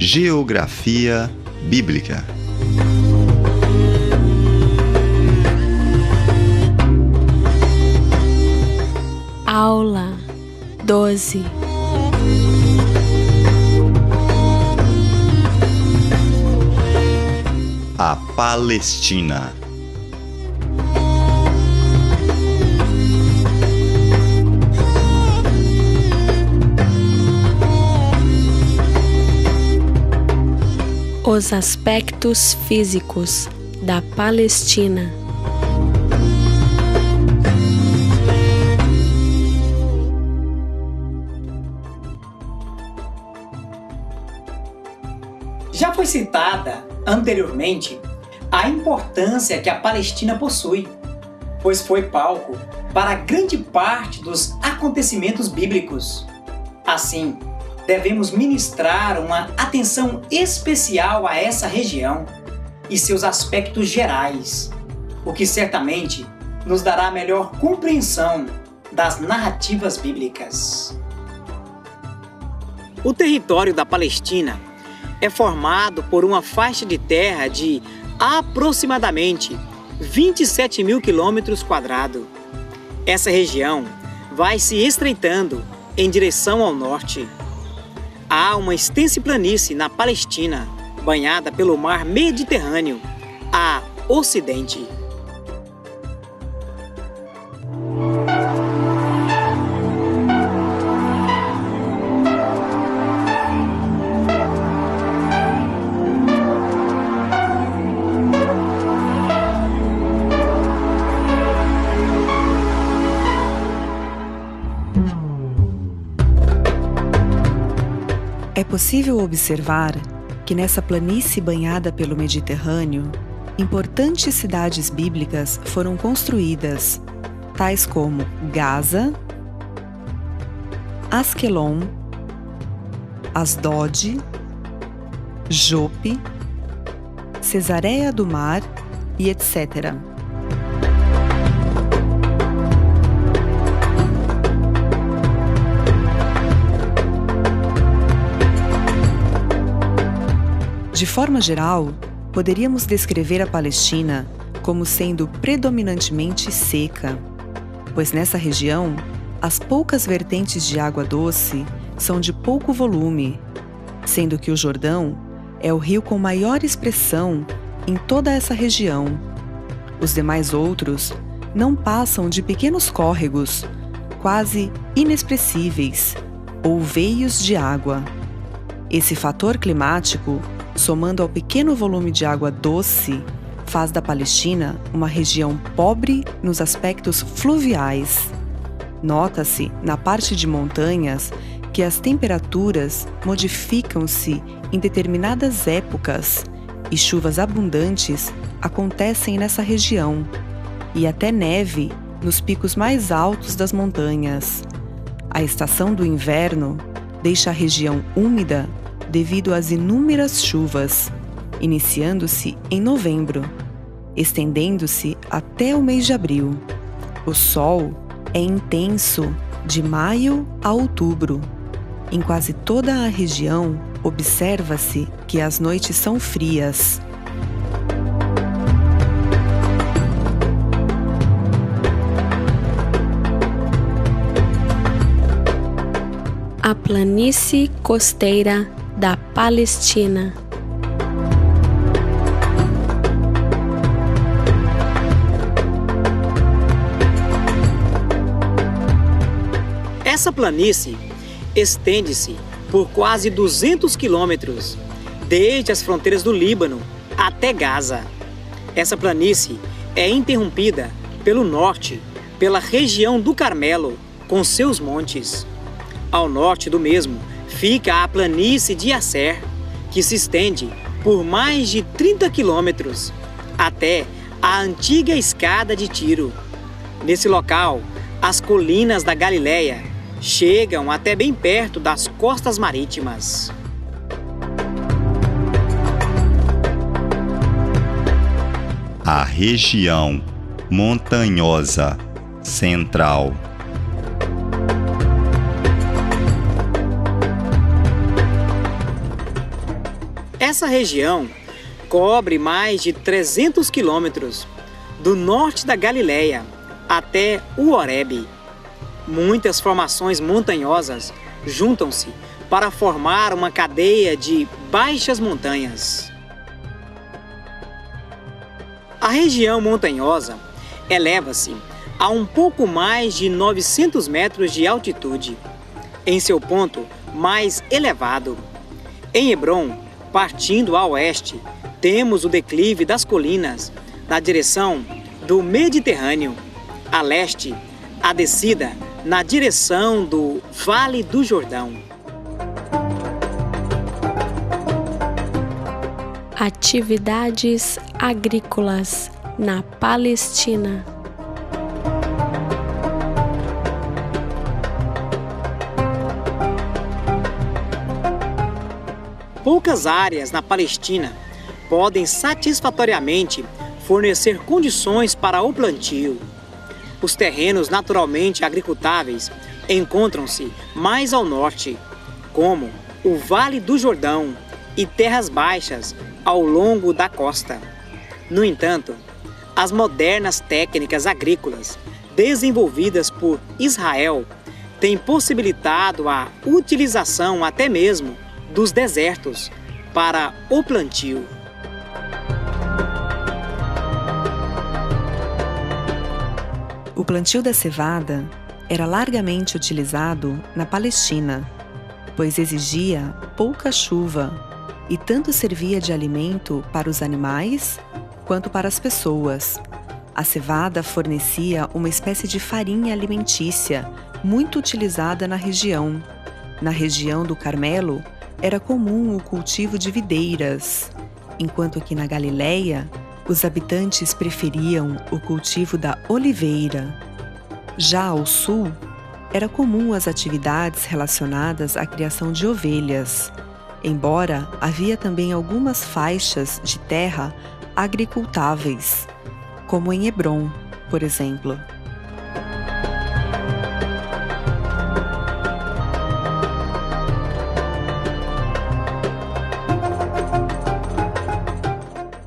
Geografia Bíblica. Aula 12. A Palestina. Os aspectos físicos da Palestina. Já foi citada anteriormente a importância que a Palestina possui, pois foi palco para grande parte dos acontecimentos bíblicos. Assim, devemos ministrar uma atenção especial a essa região e seus aspectos gerais, o que certamente nos dará melhor compreensão das narrativas bíblicas. O território da Palestina é formado por uma faixa de terra de aproximadamente 27.000 km². Essa região vai se estreitando em direção ao norte. Há uma extensa planície na Palestina, banhada pelo mar Mediterrâneo, a ocidente. É possível observar que nessa planície banhada pelo Mediterrâneo, importantes cidades bíblicas foram construídas, tais como Gaza, Asquelon, Asdod, Jope, Cesareia do Mar e etc. De forma geral, poderíamos descrever a Palestina como sendo predominantemente seca, pois nessa região, as poucas vertentes de água doce são de pouco volume, sendo que o Jordão é o rio com maior expressão em toda essa região. Os demais outros não passam de pequenos córregos, quase inexpressíveis, ou veios de água. Esse fator climático, somando ao pequeno volume de água doce, faz da Palestina uma região pobre nos aspectos fluviais. Nota-se, na parte de montanhas, que as temperaturas modificam-se em determinadas épocas e chuvas abundantes acontecem nessa região, e até neve nos picos mais altos das montanhas. A estação do inverno deixa a região úmida devido às inúmeras chuvas, iniciando-se em novembro, estendendo-se até o mês de abril. O sol é intenso de maio a outubro. Em quase toda a região, observa-se que as noites são frias. A planície costeira da Palestina. Essa planície estende-se por quase 200 quilômetros, desde as fronteiras do Líbano até Gaza. Essa planície é interrompida pelo norte, pela região do Carmelo, com seus montes. Ao norte do mesmo fica a planície de Asser, que se estende por mais de 30 quilômetros, até a antiga escada de Tiro. Nesse local, as colinas da Galileia chegam até bem perto das costas marítimas. A região montanhosa central. Essa região cobre mais de 300 quilômetros, do norte da Galileia até o Horebe. Muitas formações montanhosas juntam-se para formar uma cadeia de baixas montanhas. A região montanhosa eleva-se a um pouco mais de 900 metros de altitude, em seu ponto mais elevado. Em Hebrom, partindo a oeste, temos o declive das colinas na direção do Mediterrâneo. A leste, a descida na direção do Vale do Jordão. Atividades agrícolas na Palestina. Poucas áreas na Palestina podem satisfatoriamente fornecer condições para o plantio. Os terrenos naturalmente agricultáveis encontram-se mais ao norte, como o Vale do Jordão e terras baixas ao longo da costa. No entanto, as modernas técnicas agrícolas desenvolvidas por Israel têm possibilitado a utilização até mesmo dos desertos para o plantio. O plantio da cevada era largamente utilizado na Palestina, pois exigia pouca chuva e tanto servia de alimento para os animais quanto para as pessoas. A cevada fornecia uma espécie de farinha alimentícia muito utilizada na região. Na região do Carmelo, era comum o cultivo de videiras, enquanto aqui na Galileia, os habitantes preferiam o cultivo da oliveira. Já ao sul, era comum as atividades relacionadas à criação de ovelhas, embora havia também algumas faixas de terra agricultáveis, como em Hebrom, por exemplo.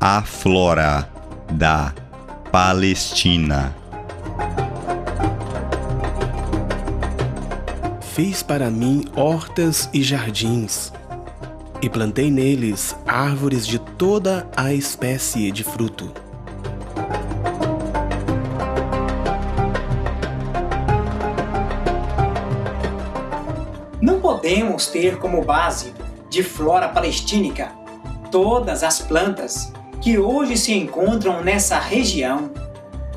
A flora da Palestina. Fiz para mim hortas e jardins, e plantei neles árvores de toda a espécie de fruto. Não podemos ter como base de flora palestínica todas as plantas que hoje se encontram nessa região,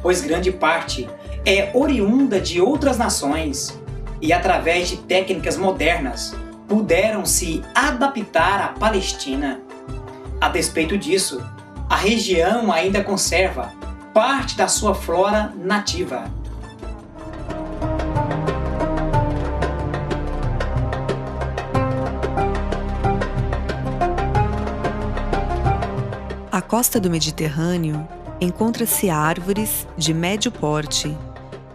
pois grande parte é oriunda de outras nações e, através de técnicas modernas, puderam se adaptar à Palestina. A despeito disso, a região ainda conserva parte da sua flora nativa. A costa do Mediterrâneo encontra-se árvores de médio porte,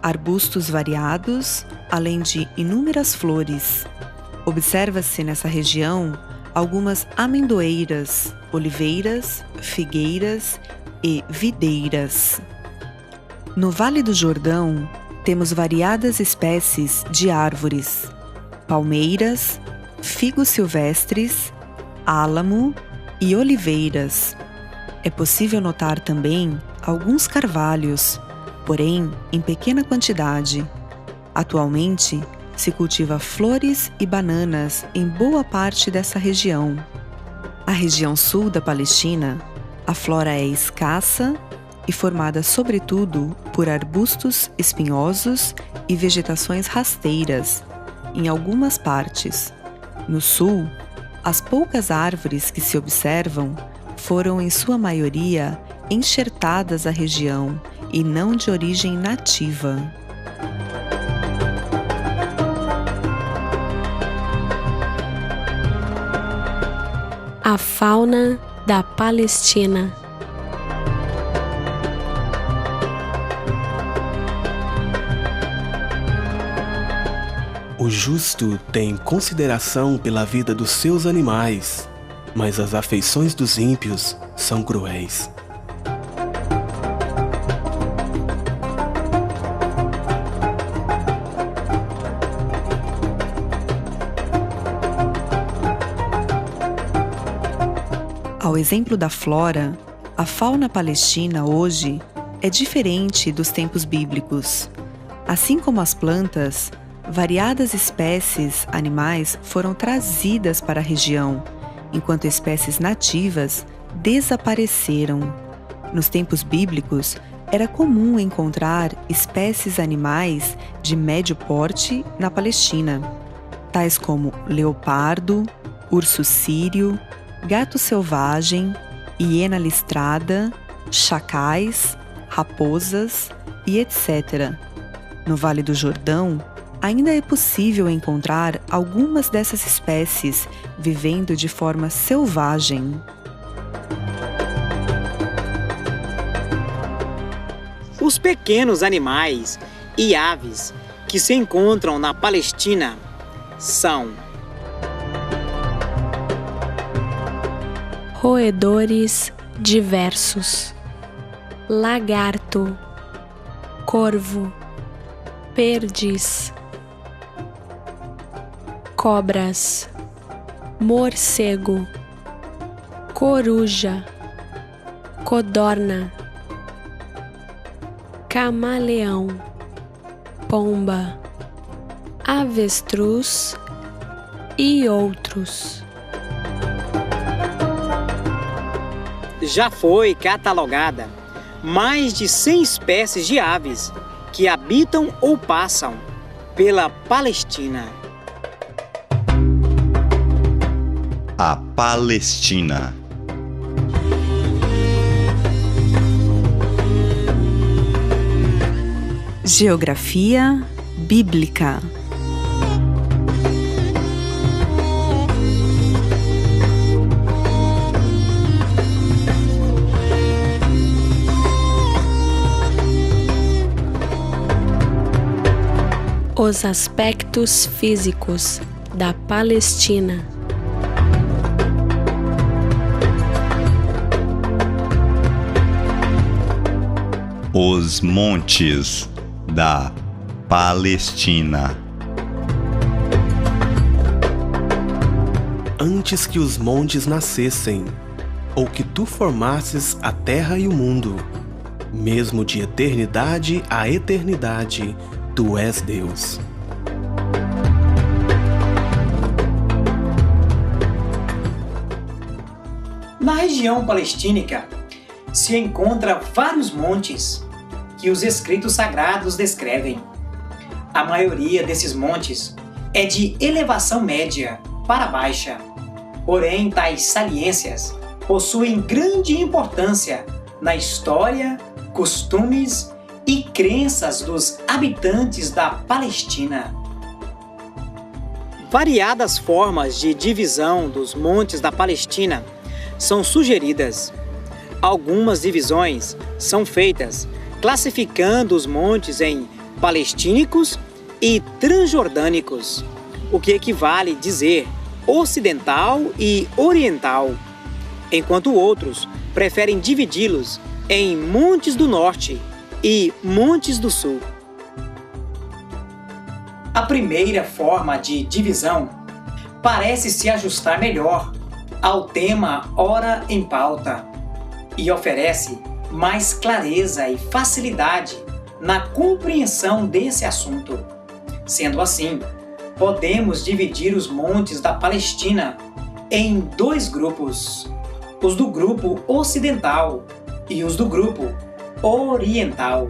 arbustos variados, além de inúmeras flores. Observa-se nessa região algumas amendoeiras, oliveiras, figueiras e videiras. No Vale do Jordão, temos variadas espécies de árvores, palmeiras, figos silvestres, álamo e oliveiras. É possível notar também alguns carvalhos, porém em pequena quantidade. Atualmente, se cultiva flores e bananas em boa parte dessa região. A região sul da Palestina, a flora é escassa e formada sobretudo por arbustos espinhosos e vegetações rasteiras, em algumas partes. No sul, as poucas árvores que se observam foram, em sua maioria, enxertadas à região e não de origem nativa. A fauna da Palestina. O justo tem consideração pela vida dos seus animais mas as afeições dos ímpios são cruéis. Ao exemplo da flora, a fauna palestina hoje é diferente dos tempos bíblicos. Assim como as plantas, variadas espécies animais foram trazidas para a região, enquanto espécies nativas desapareceram. Nos tempos bíblicos, era comum encontrar espécies animais de médio porte na Palestina, tais como leopardo, urso sírio, gato selvagem, hiena listrada, chacais, raposas e etc. No Vale do Jordão, ainda é possível encontrar algumas dessas espécies vivendo de forma selvagem. Os pequenos animais e aves que se encontram na Palestina são roedores diversos, lagarto, corvo, perdiz, cobras, morcego, coruja, codorna, camaleão, pomba, avestruz e outros. Já foi catalogada mais de 100 espécies de aves que habitam ou passam pela Palestina. A Palestina. Geografia bíblica. Os aspectos físicos da Palestina. Os montes da Palestina. Antes que os montes nascessem, ou que tu formasses a terra e o mundo, mesmo de eternidade a eternidade, tu és Deus. Na região palestínica se encontra vários montes que os escritos sagrados descrevem. A maioria desses montes é de elevação média para baixa, porém tais saliências possuem grande importância na história, costumes e crenças dos habitantes da Palestina. Variadas formas de divisão dos montes da Palestina são sugeridas. Algumas divisões são feitas classificando os montes em palestínicos e transjordânicos, o que equivale a dizer ocidental e oriental, enquanto outros preferem dividi-los em montes do norte e montes do sul. A primeira forma de divisão parece se ajustar melhor ao tema ora em pauta e oferece mais clareza e facilidade na compreensão desse assunto. Sendo assim, podemos dividir os montes da Palestina em dois grupos: os do grupo ocidental e os do grupo oriental.